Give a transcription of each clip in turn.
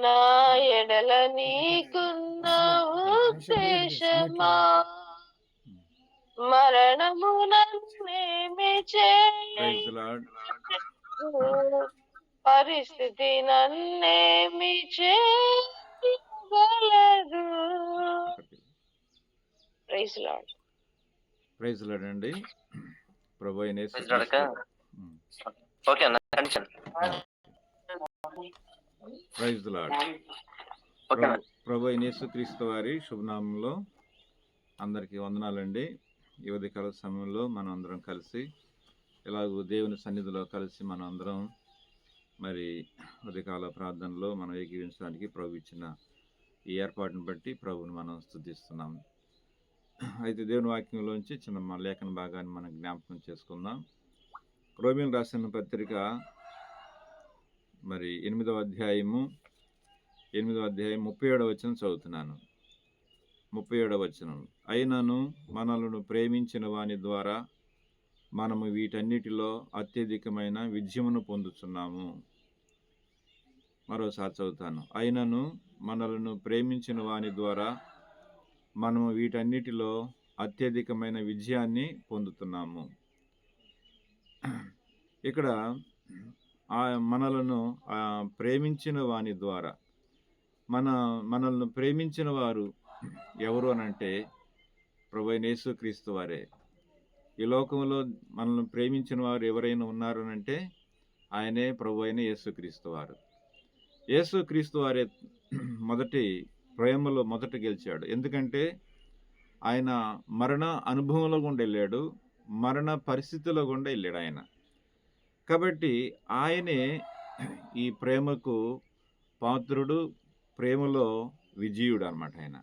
నా ఎడల నీకున్న ఉద్దేశమా మరణము నన్నేమి ప్రైజ్ ది లార్డ్. పరిస్థితి నన్నేమి చేయగలదు. Praise lord. ప్రైజ్ లార్డ్ అండి. ప్రభు అయిన యేసు ప్రైజ్ లార్డ్ అక్క. ఓకే అన్న condition. Praise the lord. Okay అన్న. ప్రభు అయిన యేసు క్రీస్తు వారి శుభనామంలో అందరికీ వందనాలండి. ఈ ఉదయకాల సమయంలో మనం అందరం కలిసి ఇలాగూ దేవుని సన్నిధిలో కలిసి మనం అందరం మరి ఉదయకాల ప్రార్థనలో మనం ఏకీవించడానికి ప్రభు ఇచ్చిన ఈ ఏర్పాటును బట్టి ప్రభుని మనం స్తుతిస్తున్నాం. అయితే దేవుని వాక్యంలోంచి చిన్న లేఖన భాగాన్ని మనం జ్ఞాపకం చేసుకుందాం. రోమీయులకు రాసిన పత్రిక మరి 8వ అధ్యాయము 37వ వచనం చదువుతున్నాను. 37వ వచనం. అయినను మనలను ప్రేమించిన వాని ద్వారా మనము వీటన్నిటిలో అత్యధికమైన విజయమును పొందుతున్నాము. మరోసారి చదువుతాను. అయినను మనలను ప్రేమించిన వాని ద్వారా మనము వీటన్నిటిలో అత్యధికమైన విజయాన్ని పొందుతున్నాము. ఇక్కడ మనలను ప్రేమించిన వాని ద్వారా మనల్ని ప్రేమించిన వారు ఎవరు అనంటే ప్రభువైన యేసుక్రీస్తు వారే. ఈ లోకంలో మనల్ని ప్రేమించిన వారు ఎవరైనా ఉన్నారు అనంటే ఆయనే ప్రభువైన యేసుక్రీస్తు వారు. యేసుక్రీస్తు వారే ప్రేమలో మొదట గెలిచాడు. ఎందుకంటే ఆయన మరణ అనుభవంలో గుండా వెళ్ళాడు, మరణ పరిస్థితిలో గుండా వెళ్ళాడు ఆయన. కాబట్టి ఆయనే ఈ ప్రేమకు పాత్రుడు, ప్రేమలో విజయుడు అన్నమాట. ఆయన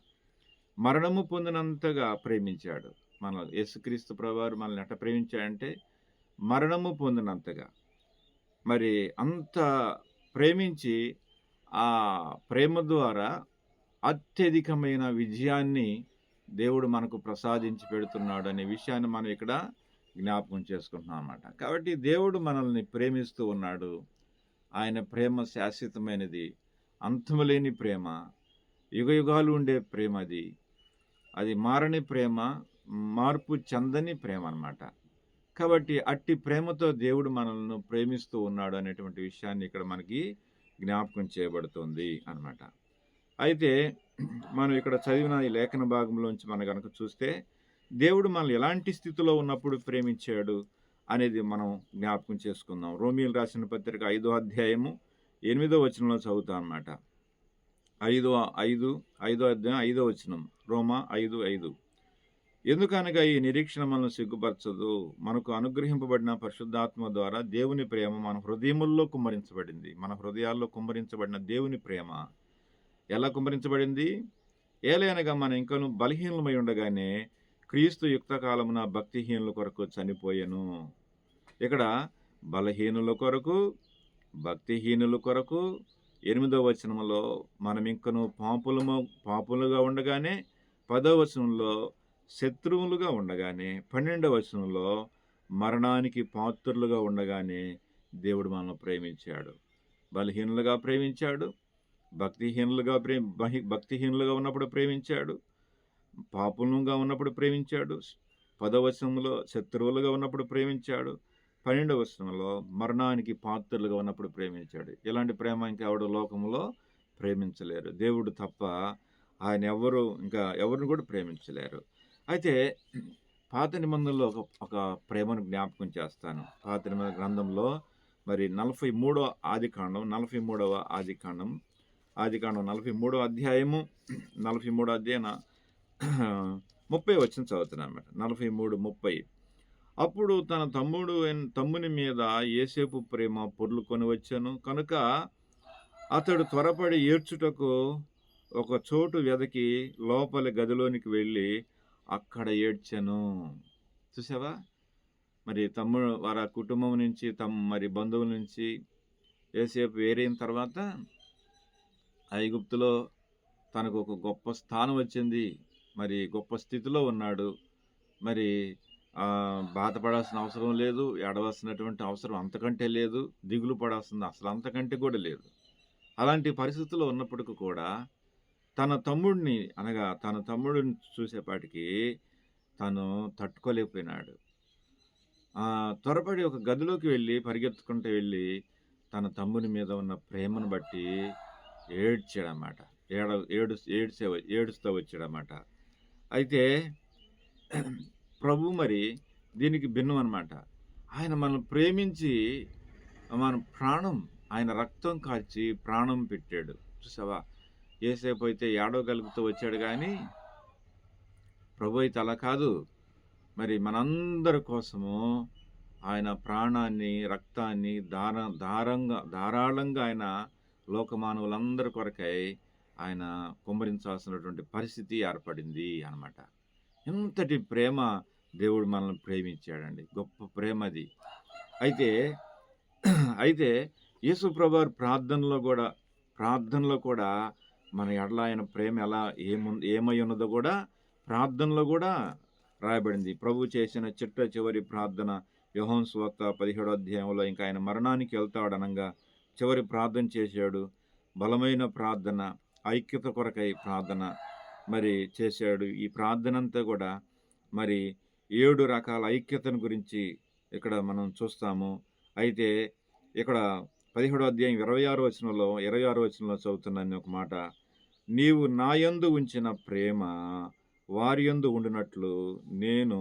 మరణము పొందినంతగా ప్రేమించాడు. మన యేసుక్రీస్తు ప్రభువారు మనల్ని ఎట్లా ప్రేమించాడంటే మరణము పొందినంతగా. మరి అంత ప్రేమించి ఆ ప్రేమ ద్వారా అత్యధికమైన విజయాన్ని దేవుడు మనకు ప్రసాదించి పెడుతున్నాడు అనే విషయాన్ని మనం ఇక్కడ జ్ఞాపకం చేసుకుంటున్నాం అన్నమాట. కాబట్టి దేవుడు మనల్ని ప్రేమిస్తూ ఉన్నాడు. ఆయన ప్రేమ శాశ్వతమైనది, అంతములేని ప్రేమ, యుగయుగాలు ఉండే ప్రేమ. అది మారని ప్రేమ, మార్పు చెందని ప్రేమ అన్నమాట. కాబట్టి అట్టి ప్రేమతో దేవుడు మనల్ని ప్రేమిస్తూ ఉన్నాడు అనేటువంటి విషయాన్ని ఇక్కడ మనకి జ్ఞాపకం చేయబడుతుంది అన్నమాట. అయితే మనం ఇక్కడ చదివిన ఈ లేఖన భాగంలోంచి మనం కనుక చూస్తే దేవుడు మనల్ని ఎలాంటి స్థితిలో ఉన్నప్పుడు ప్రేమించాడు అనేది మనం జ్ఞాపకం చేసుకుందాం. రోమీయులకు రాసిన పత్రిక 5వ అధ్యాయము 8వ వచనంలో చదువుతాం అన్నమాట. 5వ అధ్యాయం 5వ వచనం. రోమా 5:5. ఎందుకనగా ఈ నిరీక్షణ మనల్ని సిగ్గుపరచదు. మనకు అనుగ్రహింపబడిన పరిశుద్ధాత్మ ద్వారా దేవుని ప్రేమ మన హృదయముల్లో కుమ్మరించబడింది. మన హృదయాల్లో కుమ్మరించబడిన దేవుని ప్రేమ ఎలా కుమ్మరించబడింది? ఏలైనగా మనం ఇంకను బలహీనమై ఉండగానే క్రీస్తు యుక్త కాలమున భక్తిహీనుల కొరకు చనిపోయెను. ఇక్కడ బలహీనుల కొరకు, భక్తిహీనుల కొరకు 8వ వచనంలో మనం ఇంకను పాపులుగా ఉండగానే, 10వ వచనంలో శత్రువులుగా ఉండగానే, 12వ వచనంలో మరణానికి పాత్రులుగా ఉండగానే దేవుడు మనల్ని ప్రేమించాడు. బలహీనులుగా ప్రేమించాడు, భక్తిహీనులుగా ఉన్నప్పుడు ప్రేమించాడు, పాపులుగా ఉన్నప్పుడు ప్రేమించాడు, 10వ వచనంలో శత్రువులుగా ఉన్నప్పుడు ప్రేమించాడు, 12వ వచనంలో మరణానికి పాత్రులుగా ఉన్నప్పుడు ప్రేమించాడు. ఇలాంటి ప్రేమ ఇంకెవడు లోకంలో ప్రేమించలేరు. దేవుడు తప్ప ఆయన ఎవరిని కూడా ప్రేమించలేరు. అయితే పాత నిబంధనలో ఒక ప్రేమను జ్ఞాపకం చేస్తాను. పాత నిబంధన గ్రంథంలో మరి 43వ ఆదికాండం 43వ ఆదికాండం 43వ అధ్యాయము 43వ అధ్యాయం 30 వచనం చదువుతున్నాను అన్నమాట. 43:30. అప్పుడు తన తమ్ముని మీద యోసేపు ప్రేమ పొర్లుకొని వచ్చాను కనుక అతడు త్వరపడి ఏడ్చుటకు ఒక చోటు వెదకి లోపలి గదిలోనికి వెళ్ళి అక్కడ ఏడ్చాను. చూసావా? మరి తమ్ముడు వారి కుటుంబం నుంచి మరి బంధువుల నుంచి యోసేపు వేరైన తర్వాత ఐగుప్తులో తనకు ఒక గొప్ప స్థానం వచ్చింది. మరి గొప్ప స్థితిలో ఉన్నాడు. మరి బాధపడాల్సిన అవసరం లేదు, ఏడవలసినటువంటి అవసరం అంతకంటే లేదు, దిగులు పడాల్సింది అసలు అంతకంటే కూడా లేదు. అలాంటి పరిస్థితుల్లో ఉన్నప్పటికీ కూడా తన తమ్ముడిని అనగా తన తమ్ముడిని చూసేపాటికి తను తట్టుకోలేకపోయినాడు. త్వరపడి ఒక గదిలోకి వెళ్ళి పరిగెత్తుకుంటూ వెళ్ళి తన తమ్ముని మీద ఉన్న ప్రేమను బట్టి ఏడ్చాడనమాట. ఏడుస్తూ వచ్చాడనమాట. అయితే ప్రభు మరి దీనికి భిన్నం అనమాట. ఆయన మనల్ని ప్రేమించి మన ప్రాణం, ఆయన రక్తం కార్చి ప్రాణం పెట్టాడు. చూసావా? యేసేపు అయితే ఏడవగలుగుతూ వచ్చాడు కానీ ప్రభు అయితే అలా కాదు. మరి మనందరి కోసము ఆయన ప్రాణాన్ని, రక్తాన్ని ధారాళంగా ఆయన లోకమానవులందరి కొరకై ఆయన కుమ్మరించాల్సినటువంటి పరిస్థితి ఏర్పడింది అన్నమాట. ఎంతటి ప్రేమ దేవుడు మనల్ని ప్రేమించాడండి. గొప్ప ప్రేమ అది. అయితే యేసు ప్రభువారి ప్రార్థనలో కూడా మన ఎడల ఆయన ప్రేమ ఏమై ఉన్నదో కూడా ప్రార్థనలో కూడా రాయబడింది. ప్రభు చేసిన చివరి ప్రార్థన యోహాను సువార్త 17వ అధ్యాయంలో ఇంకా ఆయన మరణానికి వెళ్తాడనంగా చివరి ప్రార్థన చేశాడు. బలమైన ప్రార్థన, ఐక్యత కొరకై ప్రార్థన మరి చేశాడు. ఈ ప్రార్థన అంతా కూడా మరి 7 రకాల ఐక్యతను గురించి ఇక్కడ మనం చూస్తాము. అయితే ఇక్కడ 17వ అధ్యాయం 26వ వచనంలో చదువుతున్నాను ఒక మాట. నీవు నాయందు ఉంచిన ప్రేమ వారియందు ఉండినట్లు నేను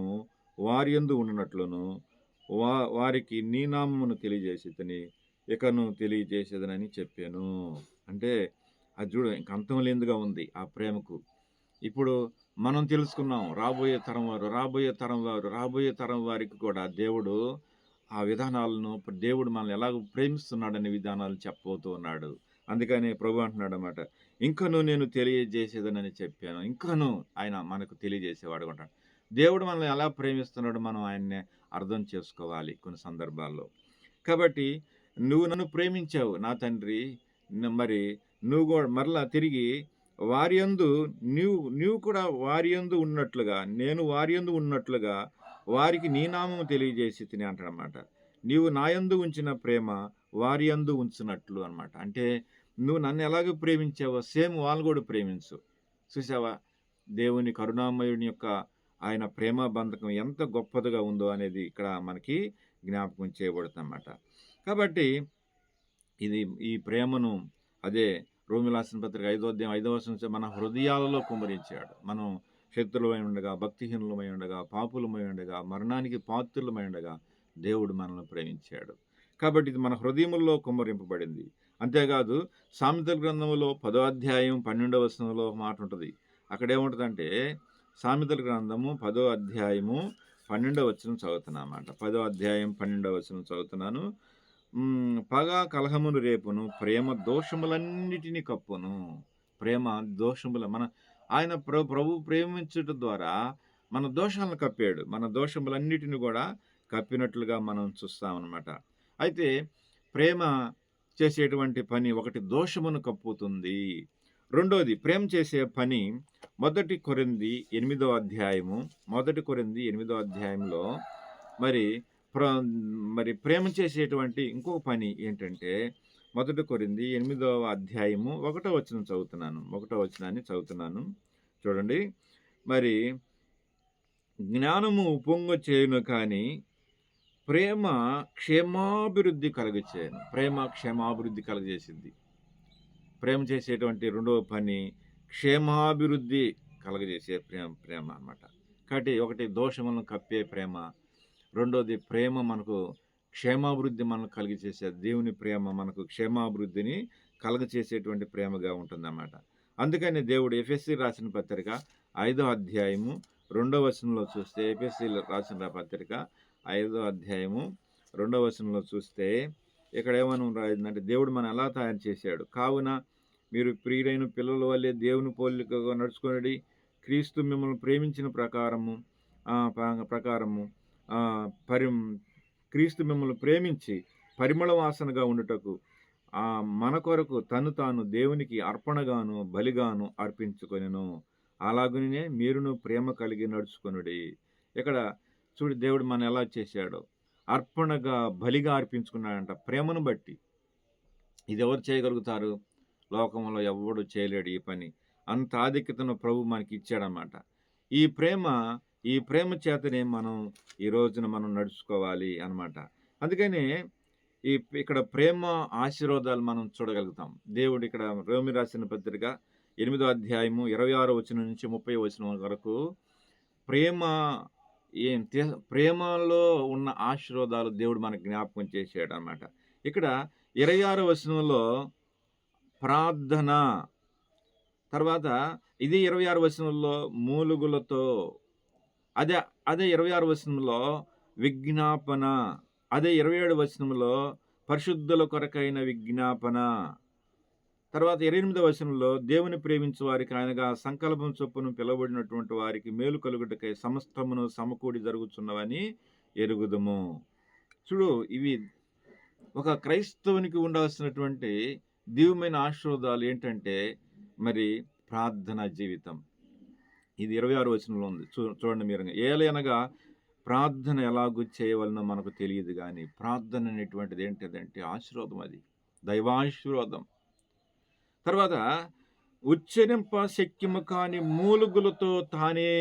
వారియందు ఉండినట్లును వారికి నీ నామమును తెలియజేసేదని ఇకను తెలియజేసేదనని చెప్పాను. అంటే అది చూడు, ఇంక అంతం లేనిదిగా ఉంది ఆ ప్రేమకు. ఇప్పుడు మనం తెలుసుకున్నాం, రాబోయే తరం వారికి కూడా దేవుడు ఆ విధానాలను, దేవుడు మనల్ని ఎలాగ ప్రేమిస్తున్నాడనే విధానాలు చెప్పబోతూ ఉన్నాడు. అందుకని ప్రభు అంటున్నాడు అన్నమాట, ఇంకను నేను తెలియజేసేదనని చెప్పాను. ఇంకను ఆయన మనకు తెలియజేసేవాడు ఉంటాడు. దేవుడు మనల్ని ఎలా ప్రేమిస్తున్నాడు మనం ఆయన్ని అర్థం చేసుకోవాలి కొన్ని సందర్భాల్లో. కాబట్టి నువ్వు నన్ను ప్రేమించావు నా తండ్రి, మరి నువ్వు కూడా మరలా తిరిగి వారియందు నీవు కూడా వారియందు ఉన్నట్లుగా, నేను వారియందు ఉన్నట్లుగా వారికి నీ నామము తెలియజేసి తిని అంటాడనమాట. నీవు నాయందు ఉంచిన ప్రేమ వారియందు ఉంచినట్లు అనమాట. అంటే నువ్వు నన్ను ఎలాగో ప్రేమించావో సేమ్ వాళ్ళు కూడా ప్రేమించు. చూసావా? దేవుని కరుణామయుని యొక్క ఆయన ప్రేమ బంధకం ఎంత గొప్పదిగా ఉందో అనేది ఇక్కడ మనకి జ్ఞాపకం చేయబడుతుంది అన్నమాట. కాబట్టి ఈ ప్రేమను అదే రోమీయులకు రాసిన పత్రిక 5వ అధ్యాయం 5వ వచనం నుంచి మన హృదయాలలో కుమ్మరించాడు. మనం శత్రులమై ఉండగా, భక్తిహీనులమై ఉండగా, పాపులమై ఉండగా, మరణానికి పాత్రులమై ఉండగా దేవుడు మనల్ని ప్రేమించాడు. కాబట్టి ఇది మన హృదయముల్లో కుమ్మరింపబడింది. అంతేకాదు సామెతల గ్రంథంలో 10వ అధ్యాయం 12వ వచనంలో మాట ఉంటుంది. అక్కడ ఏముంటుందంటే సామెతల గ్రంథము 10వ అధ్యాయము 12వ వచనం చదువుతున్నా అన్నమాట. 10వ అధ్యాయం 12వ వచనం చదువుతున్నాను. పగ కలహమును రేపును, ప్రేమ దోషములన్నిటినీ కప్పును. ప్రేమ దోషముల ఆయన ప్రభు ప్రేమించడం ద్వారా మన దోషాలను కప్పాడు. మన దోషములన్నిటిని కూడా కప్పినట్లుగా మనం చూస్తామన్నమాట. అయితే ప్రేమ చేసేటువంటి పని ఒకటి దోషమును కప్పుతుంది. రెండోది ప్రేమ చేసే పని 1 కొరింథీ 8వ అధ్యాయంలో మరి ప్రేమ చేసేటువంటి ఇంకొక పని ఏంటంటే 1 కొరింథీ 8వ అధ్యాయము 1వ వచనం చదువుతున్నాను. 1వ వచనాన్ని చదువుతున్నాను చూడండి. మరి జ్ఞానము ఉప్పొంగ చేయును కానీ ప్రేమ క్షేమాభివృద్ధి కలుగచేయను. ప్రేమ క్షేమాభివృద్ధి కలుగజేసింది. ప్రేమ చేసేటువంటి రెండవ పని క్షేమాభివృద్ధి కలుగజేసే ప్రేమ అన్నమాట. కాబట్టి ఒకటి దోషములను కప్పే ప్రేమ, రెండోది ప్రేమ మనకు క్షేమాభివృద్ధి మనకు కలిగచేసే దేవుని ప్రేమ మనకు క్షేమాభివృద్ధిని కలుగచేసేటువంటి ప్రేమగా ఉంటుందన్నమాట. అందుకని దేవుడు ఎఫెసీయులకు రాసిన పత్రిక 5వ అధ్యాయము 2వ వచనంలో చూస్తే, ఎఫెసీయులకు రాసిన పత్రిక 5వ అధ్యాయము 2వ వచనంలో చూస్తే ఇక్కడ ఏమని రాయిందంటే దేవుడు మనం ఎలా తయారు చేశాడు. కావున మీరు ప్రియులైన పిల్లల వల్లే దేవుని పోలికగా నడుచుకొనుడి. క్రీస్తు మిమ్మల్ని ప్రేమించిన ప్రకారము క్రీస్తు మిమ్మల్ని ప్రేమించి పరిమళ వాసనగా ఉండుటకు మన కొరకు తాను దేవునికి అర్పణగాను బలిగాను అర్పించుకొనెను. అలాగునే మీరును ప్రేమ కలిగి నడుచుకొనుడి. ఇక్కడ చూడు దేవుడు మనం ఎలా చేశాడో, అర్పణగా బలిగా అర్పించుకున్నాడంట ప్రేమను బట్టి. ఇది ఎవరు చేయగలుగుతారు? లోకంలో ఎవ్వడు చేయలేడు ఈ పని. అంత ఆధిక్యతను ప్రభు మనకి ఇచ్చాడనమాట. ఈ ప్రేమ ఈ ప్రేమ చేతనే మనం ఈ రోజున మనం నడుచుకోవాలి అన్నమాట. అందుకనే ఇక్కడ ప్రేమ ఆశీర్వాదాలు మనం చూడగలుగుతాం. దేవుడు ఇక్కడ రోమి రాసిన పత్రిక 8వ అధ్యాయము 26వ వచనం నుంచి 30వ వచనం వరకు ప్రేమ ప్రేమలో ఉన్న ఆశీర్వాదాలు దేవుడు మనకు జ్ఞాపకం చేశాడు అన్నమాట. ఇక్కడ 26వ వచనంలో ప్రార్థన, తర్వాత ఇది 26వ వచనంలో మూలుగులతో, అదే 26వ వచనంలో విజ్ఞాపన, అదే 27వ వచనంలో పరిశుద్ధుల కొరకైన విజ్ఞాపన, తర్వాత 28వ వచనంలో దేవుని ప్రేమించు వారికి ఆయనగా సంకల్పం చొప్పున పిలువబడినటువంటి వారికి మేలు కలుగుటకై సమస్తమును సమకూడి జరుగుతున్నవని ఎరుగుదుము. చూడు, ఇవి ఒక క్రైస్తవునికి ఉండాల్సినటువంటి దివ్యమైన ఆశీర్వాదాలు ఏంటంటే మరి ప్రార్థనా జీవితం. ఇది 26వ వచనంలో ఉంది. చూడండి మీరు. ఏలయనగా ప్రార్థన ఎలాగూ చేయవలనో మనకు తెలియదు, కానీ ప్రార్థన అనేటువంటిది ఏంటిదంటే ఆశీర్వాదం, అది దైవాశీర్వాదం. తర్వాత ఉచ్చరింప శక్యము కాని మూలుగులతో తానే,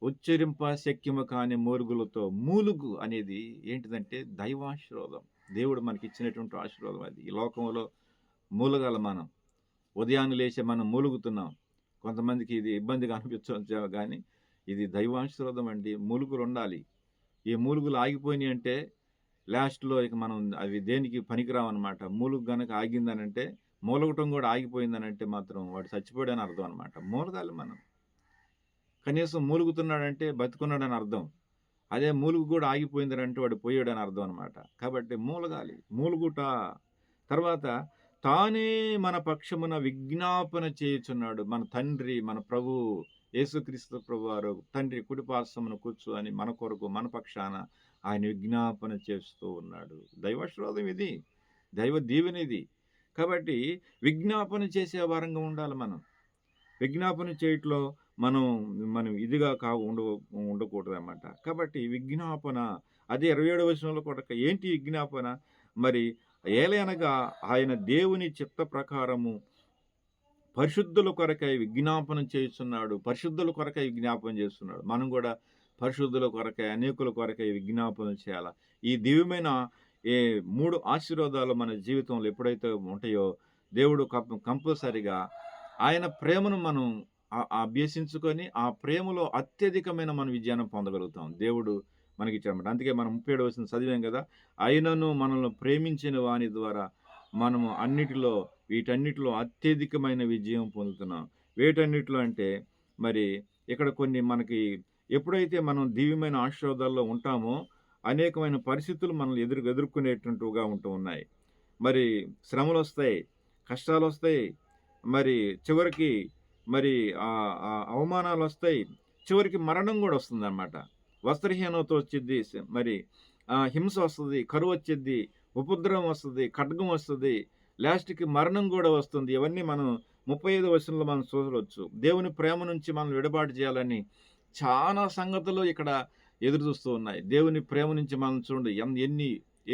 ఉచ్చరింప శక్యము కాని మూలుగులతో, మూలుగు అనేది ఏంటిదంటే దైవాశీర్వాదం, దేవుడు మనకి ఇచ్చినటువంటి ఆశీర్వాదం అది. ఈ లోకంలో మూలగాల మనం ఉదయాన్నే లేచి మనం మూలుగుతున్నాం. కొంతమందికి ఇది ఇబ్బందిగా అనిపించవచ్చు, కానీ ఇది దైవాశీర్వాదం అండి. మూలుగులు ఉండాలి. ఈ మూలుగులు ఆగిపోయినాయి అంటే లాస్ట్లో ఇక మనం అవి దేనికి పనికిరావన్నమాట. మూలుగు గనక ఆగిందనంటే, మూలగటం కూడా ఆగిపోయిందనంటే మాత్రం వాడు చచ్చిపోయాడని అర్థం అనమాట. మూలగాలి మనం. కనీసం మూలుగుతున్నాడంటే బతుకున్నాడని అర్థం. అదే మూలుగు కూడా ఆగిపోయిందనంటే వాడు పోయాడని అర్థం అనమాట. కాబట్టి మూలగాలి, మూలుగుట. తర్వాత తానే మన పక్షమున విజ్ఞాపన చేయుచున్నాడు. మన తండ్రి, మన ప్రభు యేసుక్రీస్తు ప్రభు వారు తండ్రి కుడిపార్శ్వమున కూర్చొని మన కొరకు, మన పక్షాన ఆయన విజ్ఞాపన చేస్తూ ఉన్నాడు. దైవాశీర్వాదం ఇది, దైవ దీవెన ఇది. కాబట్టి విజ్ఞాపన చేసే వారంగా ఉండాలి మనం. విజ్ఞాపన చేయట్లో మనం ఇదిగా ఉండకూడదు అన్నమాట. కాబట్టి విజ్ఞాపన, అదే 27వ వచనంలో కూడా ఏంటి విజ్ఞాపన? మరి ఏలయనగా ఆయన దేవుని చిత్త ప్రకారము పరిశుద్ధుల కొరకై విజ్ఞాపన చేస్తున్నాడు. పరిశుద్ధుల కొరకై విజ్ఞాపన చేస్తున్నాడు. మనం కూడా పరిశుద్ధుల కొరకై, అనేకుల కొరకై విజ్ఞాపన చేయాలి. ఈ దివ్యమైన 3 ఆశీర్వాదాలు మన జీవితంలో ఎప్పుడైతే ఉంటాయో, దేవుడు కంపల్సరిగా ఆయన ప్రేమను మనం అభ్యసించుకొని ఆ ప్రేమలో అత్యధికమైన మన విజయాన్ని పొందగలుగుతాం. దేవుడు మనకి ఇచ్చాడన్నమాట. అందుకే మనం 37వ వచనం చదివాం కదా, అయినను మనల్ని ప్రేమించిన వాని ద్వారా మనము వీటన్నిటిలో అత్యధికమైన విజయం పొందుతున్నాం. వీటన్నిటిలో అంటే మరి ఇక్కడ కొన్ని మనకి ఎప్పుడైతే మనం దివ్యమైన ఆశీర్వాదాల్లో ఉంటామో అనేకమైన పరిస్థితులు మనల్ని ఎదుర్కొనేటట్టుగా ఉంటూ ఉన్నాయి. మరి శ్రమలు వస్తాయి, కష్టాలు వస్తాయి, మరి చివరికి మరి అవమానాలు వస్తాయి, చివరికి మరణం కూడా వస్తుంది అన్నమాట. వస్త్రహీనత వచ్చిద్ది, మరి హింస వస్తుంది, కరువు వచ్చిద్ది, ఉపద్రవం వస్తుంది, ఖడ్గం వస్తుంది, లాస్ట్కి మరణం కూడా వస్తుంది. ఇవన్నీ మనం 35వ వచనంలో మనం చూడవచ్చు. దేవుని ప్రేమ నుంచి మనం విడబాటు చేయాలని చాలా సంగతులు ఇక్కడ ఎదురు చూస్తూ ఉన్నాయి. దేవుని ప్రేమ నుంచి మనం చూడండి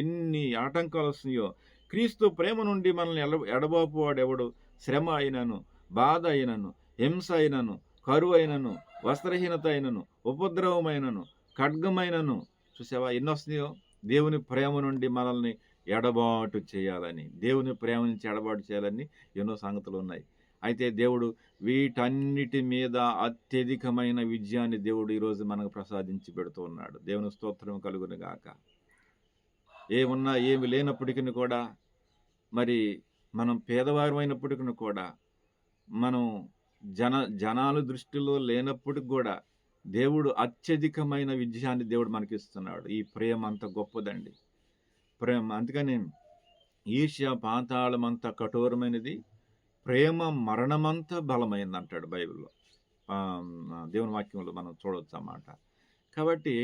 ఎన్ని ఆటంకాలు వస్తున్నాయో. క్రీస్తు ప్రేమ నుండి మనల్ని ఎడబాపువాడు ఎవడు? శ్రమ అయినను, బాధ అయినను, హింస అయినను, కరువు అయినను, వస్త్రహీనత అయినను, ఉపద్రవమైనను, ఖడ్గమైనను. చూసావా ఎన్ని వస్తున్నాయో? దేవుని ప్రేమ నుండి మనల్ని ఎడబాటు చేయాలని, దేవుని ప్రేమ నుంచి ఎడబాటు చేయాలని ఎన్నో సంగతులు ఉన్నాయి. అయితే దేవుడు వీటన్నిటి మీద అత్యధికమైన విజయాన్ని దేవుడు ఈరోజు మనకు ప్రసాదించి పెడుతూ ఉన్నాడు. దేవుని స్తోత్రం కలుగును గాక. ఏమున్నా ఏమి లేనప్పటికీ కూడా, మరి మనం పేదవారమైనప్పటికీ కూడా, మనం జనాల దృష్టిలో లేనప్పటికి కూడా దేవుడు అత్యధికమైన విజయాన్ని దేవుడు మనకిస్తున్నాడు. ఈ ప్రేమ అంత గొప్పదండి. ప్రేమ అందుకని ఈర్ష్య పాతాళమంత కఠోరమైనది, ప్రేమ మరణమంతా బలమైంది అంటాడు బైబిల్లో. దేవుని వాక్యంలో మనం చూడవచ్చు అన్నమాట. కాబట్టి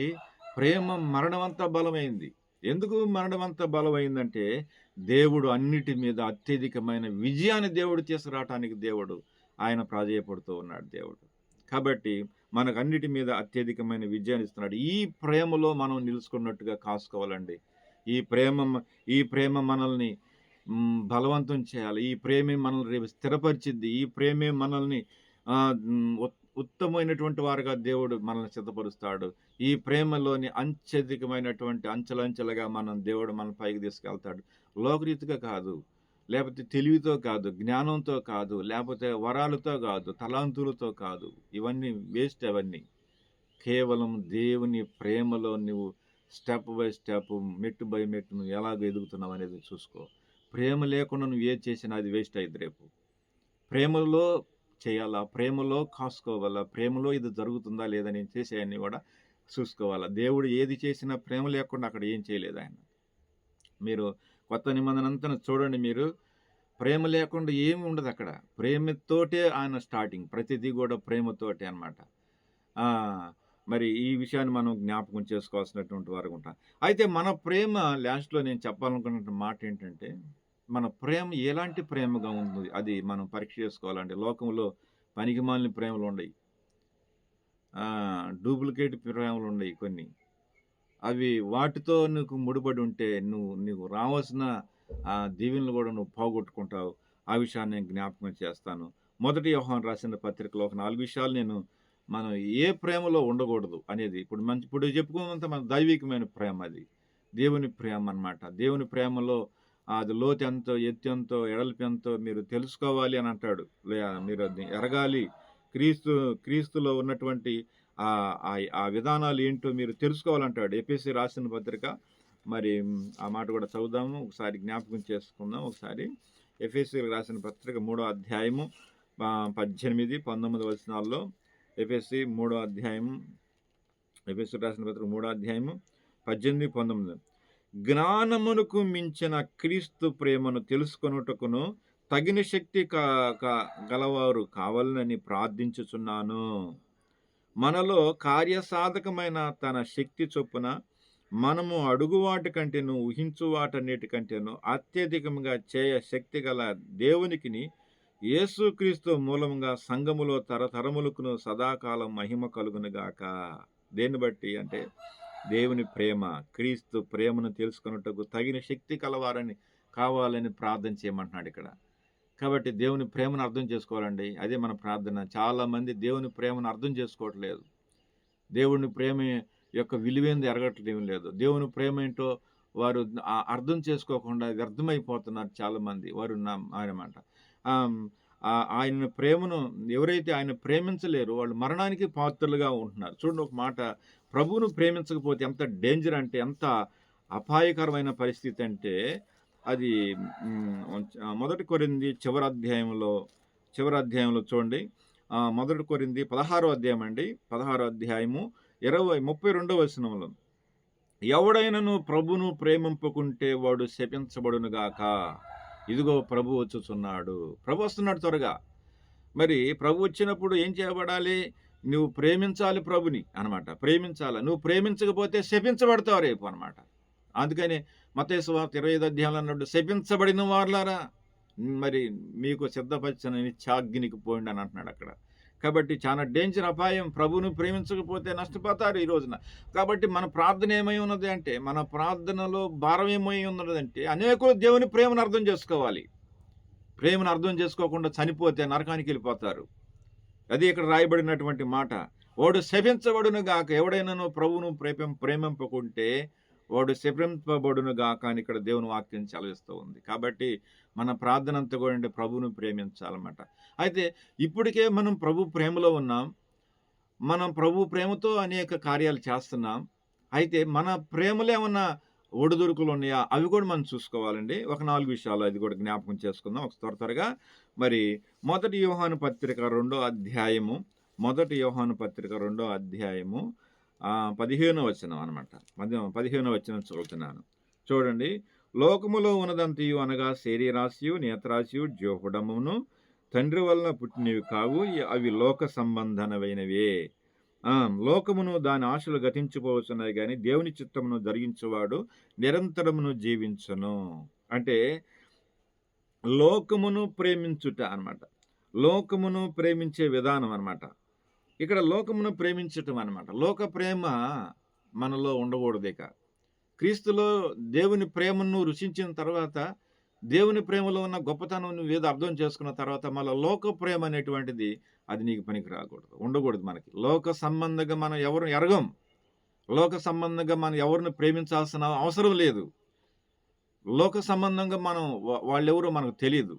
ప్రేమ మరణమంతా బలమైంది. ఎందుకు మరణమంతా బలమైందంటే దేవుడు అన్నిటి మీద అత్యధికమైన విజయాన్ని దేవుడు తీసుకురావటానికి ఆయన ప్రాధేయపడుతూ ఉన్నాడు దేవుడు. కాబట్టి మనకు అన్నిటి మీద అత్యధికమైన విజయాన్ని ఇస్తున్నాడు. ఈ ప్రేమలో మనం నిలుచుకున్నట్టుగా కాసుకోవాలండి. ఈ ప్రేమ మనల్ని బలవంతం చేయాలి. ఈ ప్రేమే మనల్ని రేపు స్థిరపరిచిద్ది. ఈ ప్రేమే మనల్ని ఉత్తమమైనటువంటి వారుగా దేవుడు మనల్ని సిద్ధపరుస్తాడు. ఈ ప్రేమలోని అత్యధికమైనటువంటి అంచెలంచెలుగా దేవుడు మనల్ని పైకి తీసుకెళ్తాడు. లోకరీతిగా కాదు, లేకపోతే తెలివితో కాదు, జ్ఞానంతో కాదు, లేకపోతే వరాలతో కాదు, తలాంతులతో కాదు. ఇవన్నీ వేస్ట్. అవన్నీ కేవలం దేవుని ప్రేమలో నువ్వు స్టెప్ బై స్టెప్, మెట్టు బై మెట్టు నువ్వు ఎలాగ ఎదుగుతున్నావు అనేది చూసుకో. ప్రేమ లేకుండా నువ్వు ఏది చేసినా అది వేస్ట్ అయింది. రేపు ప్రేమలో చేయాలా, ప్రేమలో కాసుకోవాలా, ప్రేమలో ఇది జరుగుతుందా లేదా నేను చేసేయన్నీ కూడా చూసుకోవాలా. దేవుడు ఏది చేసినా ప్రేమ లేకుండా అక్కడ ఏం చేయలేదు ఆయన. మీరు కొత్త నిబంధన అంతా చూడండి, మీరు ప్రేమ లేకుండా ఏమి ఉండదు అక్కడ. ప్రేమతోటే ఆయన స్టార్టింగ్, ప్రతిదీ కూడా ప్రేమతోటే అనమాట. మరి ఈ విషయాన్ని మనం జ్ఞాపకం చేసుకోవాల్సినటువంటి వారు ఉంటాం. అయితే మన ప్రేమ, లాస్ట్లో నేను చెప్పాలనుకున్న మాట ఏంటంటే, మన ప్రేమ ఎలాంటి ప్రేమగా ఉంది అది మనం పరీక్ష చేసుకోవాలండి. లోకంలో పనికిమాలిన ప్రేమలు ఉన్నాయి, డూప్లికేట్ ప్రేమలు ఉన్నాయి కొన్ని. అవి వాటితో నీకు ముడిపడి ఉంటే నీకు రావాల్సిన దీవెనలు కూడా నువ్వు పోగొట్టుకుంటావు. ఆ విషయాన్ని నేను జ్ఞాపకం చేస్తాను. మొదటి యోహాను రాసిన పత్రికలో ఒక 4 విషయాలు మనం ఏ ప్రేమలో ఉండకూడదు అనేది ఇప్పుడు చెప్పుకున్నంత మన దైవికమైన ప్రేమ, అది దేవుని ప్రేమ అన్నమాట. దేవుని ప్రేమలో అది లోతు ఎంతో, ఎత్తు ఎంతో, ఎడల్పు ఎంతో మీరు తెలుసుకోవాలి అని అంటాడు. మీరు అది ఎరగాలి. క్రీస్తులో ఉన్నటువంటి ఆ విధానాలు ఏంటో మీరు తెలుసుకోవాలంటాడు. ఎఫెసీ రాసిన పత్రిక, మరి ఆ మాట కూడా చదువుదాము, ఒకసారి జ్ఞాపకం చేసుకుందాం. ఒకసారి ఎఫెసీ రాసిన పత్రిక 3వ అధ్యాయము 18, 19 వచనాల్లో, ఎఫెసీ 3వ అధ్యాయము, ఎఫెసీ రాసిన పత్రిక 3వ అధ్యాయము 18, 19. జ్ఞానమునకు మించిన క్రీస్తు ప్రేమను తెలుసుకొనుటకును తగిన శక్తి గలవారు కావాలని ప్రార్థించుచున్నాను. మనలో కార్యసాధకమైన తన శక్తి చొప్పున మనము అడుగువాటి కంటేను, ఊహించు వాటన్నిటికంటేను అత్యధికంగా చేయ శక్తి గల దేవునికిని యేసుక్రీస్తు మూలముగా సంఘములో తరతరములకును సదాకాలం మహిమ కలుగునుగాక. దేన్ని బట్టి అంటే దేవుని ప్రేమ, క్రీస్తు ప్రేమను తెలుసుకున్నట్టుకు తగిన శక్తి కలవారని కావాలని ప్రార్థన చేయమంటున్నాడు ఇక్కడ. కాబట్టి దేవుని ప్రేమను అర్థం చేసుకోవాలండి. అదే మన ప్రార్థన. చాలామంది దేవుని ప్రేమను అర్థం చేసుకోవట్లేదు. దేవుని ప్రేమ యొక్క విలువేంది ఎరగట్లేం లేదు. దేవుని ప్రేమ ఏంటో వారు అర్థం చేసుకోకుండా వ్యర్థమైపోతున్నారు చాలామంది. వారు ఆయనమాట ఆయన ప్రేమను ఎవరైతే ఆయన ప్రేమించలేరు వాళ్ళు మరణానికి పాత్రలుగా ఉంటున్నారు. చూడండి, ఒక మాట, ప్రభువును ప్రేమించకపోతే ఎంత డేంజర్ అంటే, ఎంత అపాయకరమైన పరిస్థితి అంటే, అది 1 కొరింథీ చివరి అధ్యాయంలో చూడండి. 1 కొరింథీ 16వ అధ్యాయం అండి, 16వ అధ్యాయము 32వ వచనంలో, ఎవడైనను ప్రభును ప్రేమింపకుంటే వాడు శపించబడునుగాక. ఇదిగో ప్రభు వచ్చుచున్నాడు. ప్రభు వస్తున్నాడు త్వరగా. మరి ప్రభు వచ్చినప్పుడు ఏం చేయబడాలి? నువ్వు ప్రేమించాలి ప్రభుని అనమాట. ప్రేమించాలి. నువ్వు ప్రేమించకపోతే శపించబడతావు రేపు అనమాట. అందుకని మత్తయి సువార్త 25వ అధ్యాయంలో అన్నాడు, శపించబడిన వారులారా మరి మీకు సిద్ధపరిచిన నిత్యాగ్నికి పోయిండి అని అంటున్నాడు అక్కడ. కాబట్టి చాలా డేంజర్, అపాయం. ప్రభువును ప్రేమించకపోతే నష్టపోతారు ఈ రోజున. కాబట్టి మన ప్రార్థన ఏమై ఉన్నది అంటే, మన ప్రార్థనలో భారం ఏమై ఉన్నదంటే, అనేకులు దేవుని ప్రేమను అర్థం చేసుకోవాలి. ప్రేమను అర్థం చేసుకోకుండా చనిపోతే నరకానికి వెళ్ళిపోతారు. అది ఇక్కడ రాయబడినటువంటి మాట. వాడు శపించబడును గాక. ఎవడైనాను ప్రభువును ప్రేమింపకుంటే వాడు శపింపబడును గాక అని ఇక్కడ దేవుని వాక్యం చదివిస్తూ ఉంది. కాబట్టి మన ప్రార్థన అంతా కూడా ప్రభువును ప్రేమించాలన్నమాట. అయితే ఇప్పటికే మనం ప్రభు ప్రేమలో ఉన్నాం. మనం ప్రభు ప్రేమతో అనేక కార్యాలు చేస్తున్నాం. అయితే మన ప్రేమలో ఏమన్నా ఒడిదుడుకులు ఉన్నాయా అవి కూడా మనం చూసుకోవాలండి. ఒక 4 విషయాలు అది కూడా జ్ఞాపకం చేసుకుందాం ఒక త్వరగా. మరి 1 యోహాను పత్రిక 2వ అధ్యాయము, 1 యోహాను పత్రిక 2వ అధ్యాయము 15వ వచనం అనమాట. 15వ వచనం చదువుతున్నాను చూడండి. లోకములో ఉన్నదంతయు అనగా శరీరాశయు, నేత్రాశయు, జోహుడమును తండ్రి వలన పుట్టినవి కావు, అవి లోక సంబంధమైనవే. లోకమును దాని ఆశలు గతించిపోవచ్చున్నాయి కానీ దేవుని చిత్తమును జరిగించువాడు నిరంతరమును జీవించును. అంటే లోకమును ప్రేమించుట అనమాట. లోకమును ప్రేమించే విధానం అనమాట. ఇక్కడ లోకమును ప్రేమించటం అనమాట. లోక ప్రేమ మనలో ఉండకూడదు. ఇక క్రీస్తులో దేవుని ప్రేమను రుచించిన తర్వాత దేవుని ప్రేమలో ఉన్న గొప్పతనం నువ్వేదో అర్థం చేసుకున్న తర్వాత మళ్ళా లోక ప్రేమ అనేటువంటిది అది నీకు పనికి రాకూడదు. ఉండకూడదు మనకి. లోక సంబంధంగా మనం ఎవరు ఎరగం. లోక సంబంధంగా మనం ఎవరిని ప్రేమించాల్సిన అవసరం లేదు. లోక సంబంధంగా మనం వాళ్ళెవరో మనకు తెలీదు.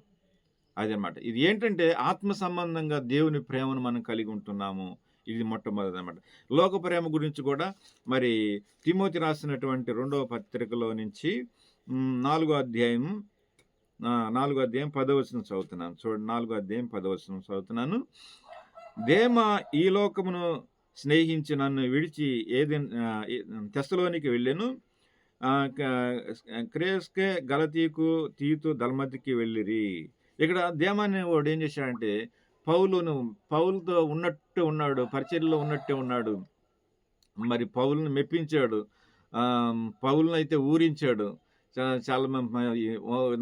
అదనమాట. ఇది ఏంటంటే ఆత్మ సంబంధంగా దేవుని ప్రేమను మనం కలిగి ఉంటున్నాము. ఇది మొట్టమొదటనమాట. లోక ప్రేమ గురించి కూడా మరి తిమోతి రాసినటువంటి 2వ పత్రికలో నుంచి 4వ అధ్యాయం 10వ వచనం చదువుతున్నాను. చూడండి 4వ అధ్యాయం 10వ వచనం చదువుతున్నాను. దేమ ఈ లోకమును స్నేహించి నన్ను విడిచి తెస్సలోనికి వెళ్ళెను. క్రేస్కే గలతీకు తీతు దల్మతికి వెళ్ళిరి. ఇక్కడ దేమాన్ని వాడు ఏం చేశాడంటే పౌలుతో ఉన్నట్టు ఉన్నాడు, పరిచర్యలో ఉన్నట్టే ఉన్నాడు. మరి పౌలుని మెప్పించాడు, పౌలుని అయితే ఊరించాడు. చాలా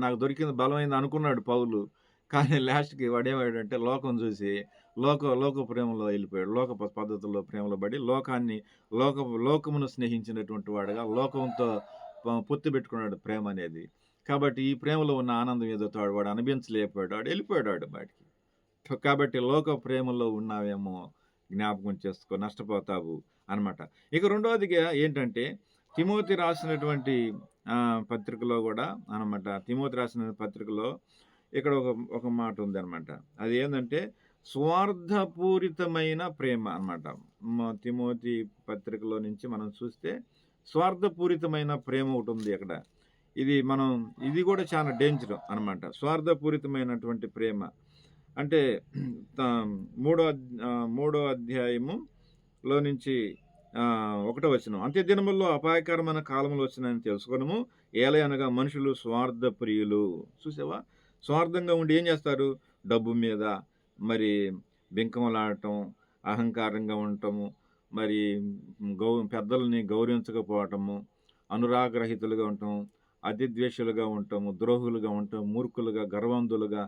నాకు దొరికిన బలమైంది అనుకున్నాడు పౌలు. కానీ లాస్ట్కి వాడేవాడంటే లోకం చూసి లోక ప్రేమలో వెళ్ళిపోయాడు. లోక పద్ధతుల్లో ప్రేమలో పడి లోకమును స్నేహించినటువంటి వాడుగా లోకంతో పొత్తు పెట్టుకున్నాడు ప్రేమ అనేది. కాబట్టి ఈ ప్రేమలో ఉన్న ఆనందం ఏదో వాడు అనుభవించలేకపోయాడు, వాడు వెళ్ళిపోయాడు వాడికి. కాబట్టి లోక ప్రేమలో ఉన్నావేమో జ్ఞాపకం చేసుకో, నష్టపోతావు అనమాట. ఇక రెండవదిగా ఏంటంటే తిమోతి రాసినటువంటి పత్రికలో కూడా అనమాట. తిమోతి రాసిన పత్రికలో ఇక్కడ ఒక మాట ఉంది అనమాట. అది ఏంటంటే స్వార్థపూరితమైన ప్రేమ అనమాట. తిమోతి పత్రికలో నుంచి మనం చూస్తే స్వార్థపూరితమైన ప్రేమ ఒకటి ఉంది అక్కడ. ఇది కూడా చాలా డేంజర్ అనమాట. స్వార్థపూరితమైనటువంటి ప్రేమ అంటే 3వ అధ్యాయములో నుంచి 1వ వచనం. అంత్యదినముల్లో అపాయకరమైన కాలంలో వచ్చినాయని తెలుసుకొనుము. ఏలయనగా మనుషులు స్వార్థ ప్రియులు. చూసావా, స్వార్థంగా ఉండి ఏం చేస్తారు? డబ్బు మీద మరి బింకములాడటం, అహంకారంగా ఉండటము, మరి పెద్దల్ని గౌరవించకపోవటము, అనురాగరహితులుగా ఉండటం, అతిద్వేషులుగా ఉండటము, ద్రోహులుగా ఉండటం, మూర్ఖులుగా, గర్వంధులుగా,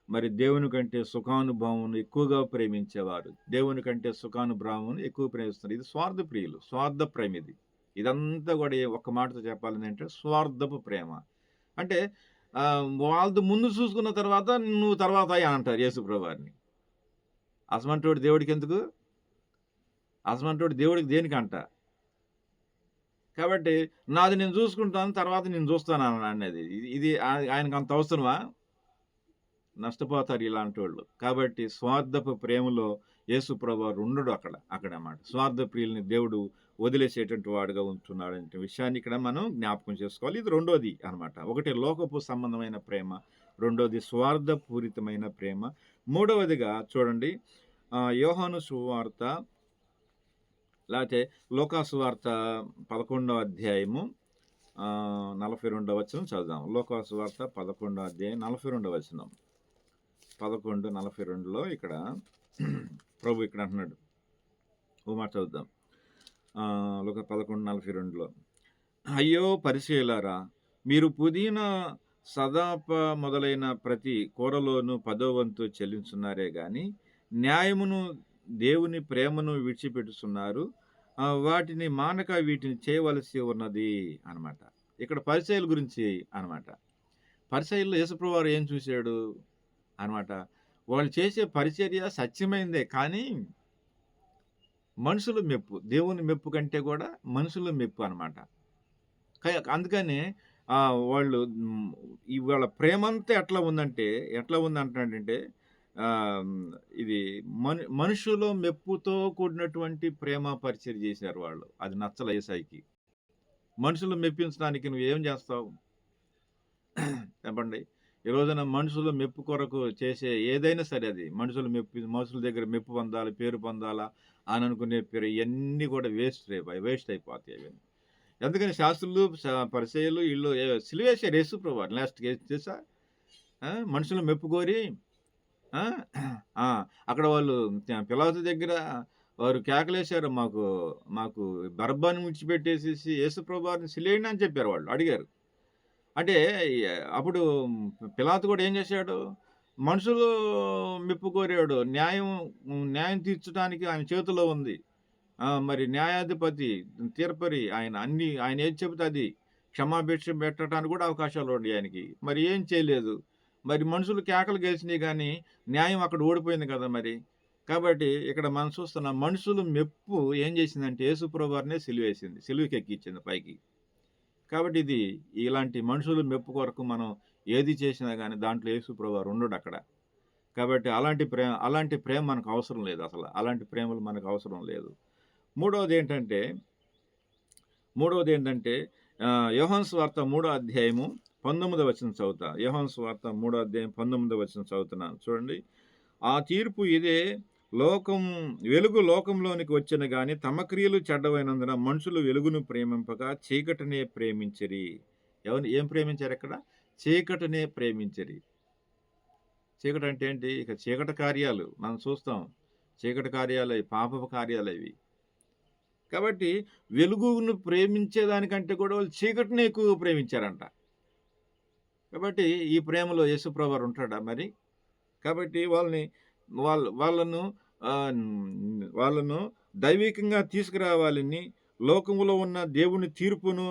మరి దేవుని కంటే సుఖానుభవం ఎక్కువగా ప్రేమించేవారు. దేవుని కంటే సుఖానుభవం ఎక్కువ ప్రేమిస్తారు. ఇది స్వార్థ ప్రియులు, స్వార్థ ప్రేమ. ఇదంతా కూడా ఒక మాటతో చెప్పాలని అంటే స్వార్థపు ప్రేమ. అంటే వాళ్ళది ముందు చూసుకున్న తర్వాత నువ్వు తర్వాత అంటారు యేసుప్రభు వారిని. అసమంటోడు దేవుడికి ఎందుకు? అసమంటోడు దేవుడికి దేనికి అంట? కాబట్టి నాది నేను చూసుకుంటాను, తర్వాత నేను చూస్తాను అనేది ఇది ఆయనకు అంత అవసరమా? నష్టపోతారు ఇలాంటి వాళ్ళు. కాబట్టి స్వార్థపు ప్రేమలో యేసుప్రభు ఉండడు అక్కడ అన్నమాట. స్వార్థ ప్రియుల్ని దేవుడు వదిలేసేటువంటి వాడుగా ఉంటున్నాడు అనే విషయాన్ని ఇక్కడ మనం జ్ఞాపకం చేసుకోవాలి. ఇది రెండోది అనమాట. ఒకటి లోకపు సంబంధమైన ప్రేమ, రెండోది స్వార్థపూరితమైన ప్రేమ. మూడవదిగా చూడండి, యోహాను సువార్త లేకపోతే లూకా సువార్త 11వ అధ్యాయము 42వ వచనం చదువుదాం. లూకా సువార్త 11వ అధ్యాయం 42వ వచనం. 11:42లో ఇక్కడ ప్రభు ఇక్కడ అంటున్నాడు. ఓ మాట చదువుదాం. లూకా 11:42లో, అయ్యో పరిసయ్యులారా, మీరు పుదీనా, సదాప మొదలైన ప్రతి కూరలోనూ 10వ వంతు చెల్లించున్నారే గాని న్యాయమును, దేవుని ప్రేమను విడిచిపెట్టుతున్నారు. వాటిని మానక వీటిని చేయవలసి ఉన్నది అనమాట. ఇక్కడ పరిసయ్యుల గురించి అనమాట. పరిసయ్యుల్లో యేసుప్రభువు వారు ఏం చూశాడు అనమాట? వాళ్ళు చేసే పరిచర్య సత్యమైందే, కానీ మనుషుల మెప్పు, దేవుని మెప్పు కంటే కూడా మనుషుల మెప్పు అనమాట. అందుకని వాళ్ళు వాళ్ళ ప్రేమంతా ఎట్లా ఉందంటాడంటే ఇది మనుషుల మెప్పుతో కూడినటువంటి ప్రేమ పరిచర్య చేశారు వాళ్ళు. అది నచ్చల యేసయ్యకి. మనుషులు మెప్పించడానికి నువ్వేం చేస్తావు చెప్పండి? ఈ రోజున మనుషుల మెప్పు కొరకు చేసే ఏదైనా సరే అది మనుషుల దగ్గర మెప్పు పొందాలి, పేరు పొందాలా అని అనుకునే పేరు ఇవన్నీ కూడా వేస్ట్ అయిపోతాయి అవన్నీ. ఎందుకని శాస్త్రులు, పరిసయ్యులు వీళ్ళు సిలువేశారు యేసుప్రభు వారు. లాస్ట్ చేసా మనుషుల మెప్పు కోరి అక్కడ వాళ్ళు పిలాతు దగ్గర వారు కేకలేశారు, మాకు బరబ్బాని విడిచిపెట్టేసేసి యేసుప్రభు వారిని సిలువేయండి అని చెప్పారు. వాళ్ళు అడిగారు. అంటే అప్పుడు పిలాతు కూడా ఏం చేశాడు? మనుషులు మెప్పు కోరాడు. న్యాయం తీర్చడానికి ఆయన చేతిలో ఉంది. మరి న్యాయాధిపతి, తీర్పరి ఆయన ఏది చెబితే అది క్షమాభిక్ష పెట్టడానికి కూడా అవకాశాలు ఉన్నాయి ఆయనకి. మరి ఏం చేయలేదు. మరి మనుషులు కేకలు గెలిచినాయి గానీ, న్యాయం అక్కడ ఓడిపోయింది కదా మరి. కాబట్టి ఇక్కడ మనం చూస్తున్నాం మనుషులు మెప్పు ఏం చేసిందంటే యేసుప్రభు వారినే సిలువేసింది. సిలువకెక్కించింది పైకి. కాబట్టి ఇది ఇలాంటి మనుషులు మెప్పు కొరకు మనం ఏది చేసినా గానీ దాంట్లో యేసుప్రభు వారు ఉండడక్కడ. కాబట్టి అలాంటి ప్రేమ మనకు అవసరం లేదు అసల. అలాంటి ప్రేమలు మనకు అవసరం లేదు. మూడవదేంటంటే యోహాను సువార్త 3వ అధ్యాయము 19వ వచనం చదువుతా. యోహాను సువార్త 3వ అధ్యాయం 19వ వచనం చదువుతున్నాను చూడండి. ఆ తీర్పు ఇదే, వెలుగు లోకంలోనికి వచ్చిన గాని తమ క్రియలు చెడ్డవైనందున మనుషులు వెలుగును ప్రేమింపక చీకటినే ప్రేమించిరి. ఏం ప్రేమించారు ఇక్కడ? చీకటినే ప్రేమించిరి. చీకటి అంటే ఏంటి? ఇక చీకటి కార్యాలు మనం చూస్తాం. చీకటి కార్యాలు అవి, పాపపు కార్యాలు అవి. కాబట్టి వెలుగును ప్రేమించేదానికంటే కూడా వాళ్ళు చీకటిని ఎక్కువ ప్రేమించారంట. కాబట్టి ఈ ప్రేమలో యేసుప్రభు వారు ఉంటాడా మరి? కాబట్టి వాళ్ళను దైవికంగా తీసుకురావాలని, లోకములో ఉన్న దేవుని తీర్పును,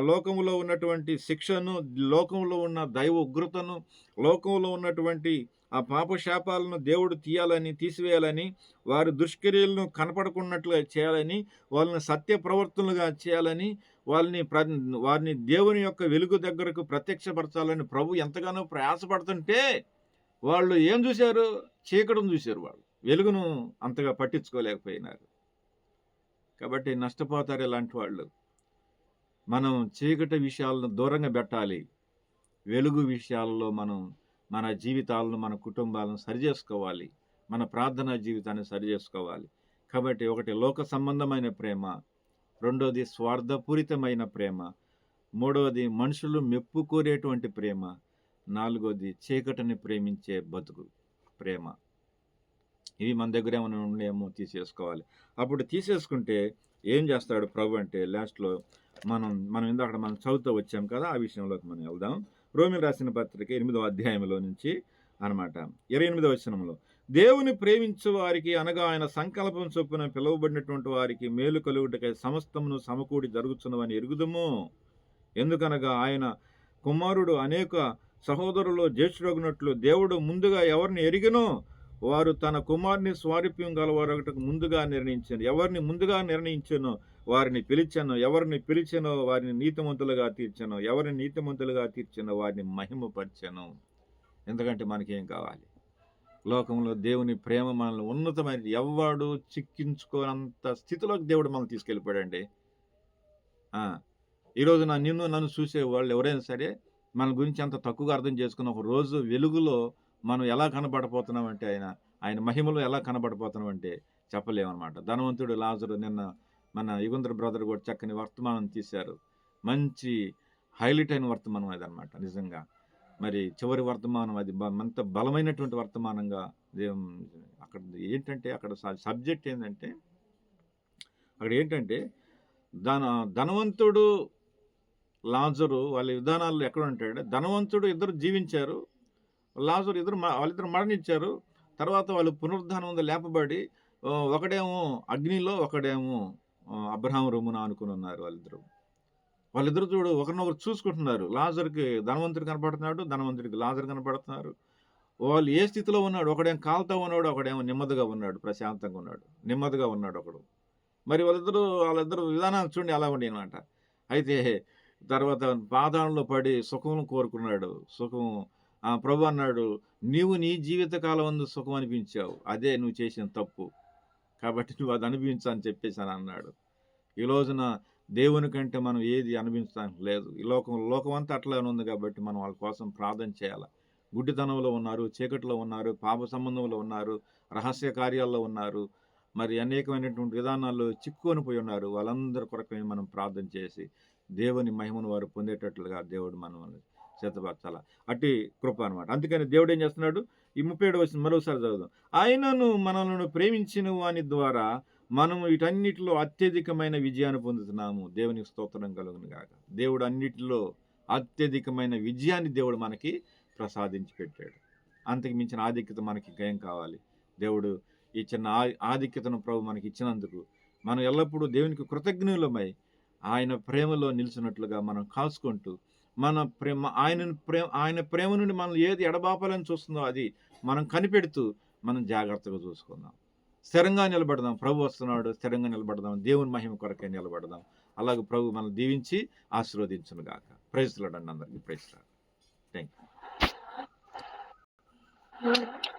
లోకములో ఉన్నటువంటి శిక్షను, లోకంలో ఉన్న దైవ ఉగ్రతను, లోకంలో ఉన్నటువంటి ఆ పాపశాపాలను దేవుడు తీసివేయాలని, వారి దుష్క్రియలను కనపడకున్నట్లుగా చేయాలని, వాళ్ళని సత్య ప్రవర్తనలుగా చేయాలని, వారిని దేవుని యొక్క వెలుగు దగ్గరకు ప్రత్యక్షపరచాలని ప్రభు ఎంతగానో ప్రయాసపడుతుంటే వాళ్ళు ఏం చూశారు? చీకటిని చూశారు. వాళ్ళు వెలుగును అంతగా పట్టించుకోలేకపోయినారు. కాబట్టి నష్టపోతారు ఇలాంటి వాళ్ళు. మనం చీకటి విషయాలను దూరంగా పెట్టాలి. వెలుగు విషయాల్లో మనం మన జీవితాలను, మన కుటుంబాలను సరిచేసుకోవాలి. మన ప్రార్థనా జీవితాన్ని సరిచేసుకోవాలి. కాబట్టి ఒకటి లోక సంబంధమైన ప్రేమ, రెండోది స్వార్థపూరితమైన ప్రేమ, మూడవది మనుషులు మెప్పు కోరేటువంటి ప్రేమ, నాలుగోది చీకటిని ప్రేమించే బతుకు ప్రేమ. ఇవి మన దగ్గర ఏమైనా ఉండేమో తీసేసుకోవాలి. అప్పుడు తీసేసుకుంటే ఏం చేస్తాడు ప్రభు అంటే లాస్ట్లో మనం ఇందాక మనం చదువుతూ వచ్చాం కదా, ఆ విషయంలోకి మనం వెళ్దాం. రోమిలు రాసిన పత్రిక 8వ అధ్యాయంలో నుంచి అనమాట 28వ వచనంలో, దేవుని ప్రేమించు వారికి అనగా ఆయన సంకల్పం చొప్పున పిలువబడినటువంటి వారికి మేలు కలుగుటకై సమస్తమును సమకూడి జరుగుతున్నవని ఎరుగుదుము. ఎందుకనగా ఆయన కుమారుడు అనేక సహోదరులు జ్యేష్ఠుడగునట్లు దేవుడు ముందుగా ఎవరిని ఎరిగినో వారు తన కుమారుని స్వారూప్యం గలవారొకటకు ముందుగా నిర్ణయించాను. ఎవరిని ముందుగా నిర్ణయించానో వారిని పిలిచాను, ఎవరిని పిలిచానో వారిని నీతిమంతులుగా తీర్చాను, ఎవరిని నీతిమంతులుగా తీర్చానో వారిని మహిమపరిచాను. ఎందుకంటే మనకేం కావాలి? లోకంలో దేవుని ప్రేమ మనల్ని ఉన్నతమైన ఎవడు చిక్కించుకోనంత స్థితిలోకి దేవుడు మనల్ని తీసుకెళ్ళిపోయాడండి. ఈరోజు నన్ను చూసే వాళ్ళు ఎవరైనా సరే మన గురించి అంత తక్కువగా అర్థం చేసుకున్న ఒక రోజు వెలుగులో మనం ఎలా కనబడపోతున్నామంటే ఆయన మహిమలో ఎలా కనబడపోతున్నామంటే చెప్పలేమన్నమాట. ధనవంతుడు లాజరు నిన్న మన యుగంధర బ్రదర్ కూడా చక్కని వర్తమానం తీశారు. మంచి హైలైట్ అయిన వర్తమానం అది అనమాట. నిజంగా మరి చివరి వర్తమానం అది అంత బలమైనటువంటి వర్తమానంగా అక్కడ ఏంటంటే అక్కడ సబ్జెక్ట్ ఏంటంటే అక్కడ ఏంటంటే ధనవంతుడు లాజరు వాళ్ళ విధానాల్లో ఎక్కడ ఉంటాడు? ధనవంతుడు ఇద్దరు జీవించారు, లాజరు వాళ్ళిద్దరు మరణించారు. తర్వాత వాళ్ళు పునరుద్ధానం లేపబడి ఒకడేమో అగ్నిలో, ఒకడేమో అబ్రహాం రొమ్మున అనుకుని ఉన్నారు. వాళ్ళిద్దరు చూడు ఒకరినొకరు చూసుకుంటున్నారు. లాజర్కి ధనవంతుడు కనపడుతున్నాడు, ధనవంతుడికి లాజరు కనపడుతున్నారు. వాళ్ళు ఏ స్థితిలో ఉన్నాడు? ఒకడేమో కాలుతా ఉన్నాడు, ఒకడేమో నెమ్మదిగా ఉన్నాడు, ప్రశాంతంగా ఉన్నాడు, నెమ్మదిగా ఉన్నాడు ఒకడు. మరి వాళ్ళిద్దరు విధానాలు చూడండి అలా ఉండి అనమాట. అయితే తర్వాత పాదాలలో పడి సుఖం కోరుకున్నాడు. ప్రభు అన్నాడు, నీవు నీ జీవితకాలం అందు సుఖం అనిపించావు, అదే నువ్వు చేసిన తప్పు, కాబట్టి నువ్వు అది అనుభవించు అని చెప్పేసి అన్నాడు. ఈ రోజున దేవుని కంటే మనం ఏది అనుభవించడానికి లేదు. ఈ లోకం అంతా అట్లానే ఉంది. కాబట్టి మనం వాళ్ళ కోసం ప్రార్థన చేయాలి. గుడ్డితనంలో ఉన్నారు, చీకటిలో ఉన్నారు, పాప సంబంధంలో ఉన్నారు, రహస్య కార్యాల్లో ఉన్నారు, మరి అనేకమైనటువంటి విధానాల్లో చిక్కుకొని పోయి ఉన్నారు. వాళ్ళందరి కొరకై మనం ప్రార్థన చేసి దేవుని మహిమను వారు పొందేటట్లుగా దేవుడు మనల్ని చేతపరచాల. అట్టి కృప అనమాట. అందుకని దేవుడు ఏం చేస్తున్నాడు? ఈ 37వ వచనం మరోసారి చదువుదాం. ఆయనను మనల్ని ప్రేమించిన వాని ద్వారా మనము వీటన్నిటిలో అత్యధికమైన విజయాన్ని పొందుతున్నాము. దేవునికి స్తోత్రం కలుగును గాక. దేవుడు అన్నిటిలో అత్యధికమైన విజయాన్ని దేవుడు మనకి ప్రసాదించి పెట్టాడు. అంతకు మించిన ఆధిక్యత మనకి ఏం కావాలి? దేవుడు ఈ చిన్న ఆధిక్యతను ప్రభు మనకి ఇచ్చినందుకు మనం ఎల్లప్పుడూ దేవునికి కృతజ్ఞులమై ఆయన ప్రేమలో నిలిచినట్లుగా మనం కాచుకుంటూ మన ప్రేమ ఆయన ప్రేమ నుండి మనం ఏది ఎడబాపాలని చూస్తుందో అది మనం కనిపెడుతూ మనం జాగ్రత్తగా చూసుకుందాం. స్థిరంగా నిలబడదాం. ప్రభు వస్తున్నాడు, స్థిరంగా నిలబడదాం. దేవుని మహిమ కొరకే నిలబడదాం. అలాగే ప్రభు మనం దీవించి ఆశీర్వదించును గాక. ప్రైజ్ లార్డ్ అండి అందరికీ. Praise lord. Thank you.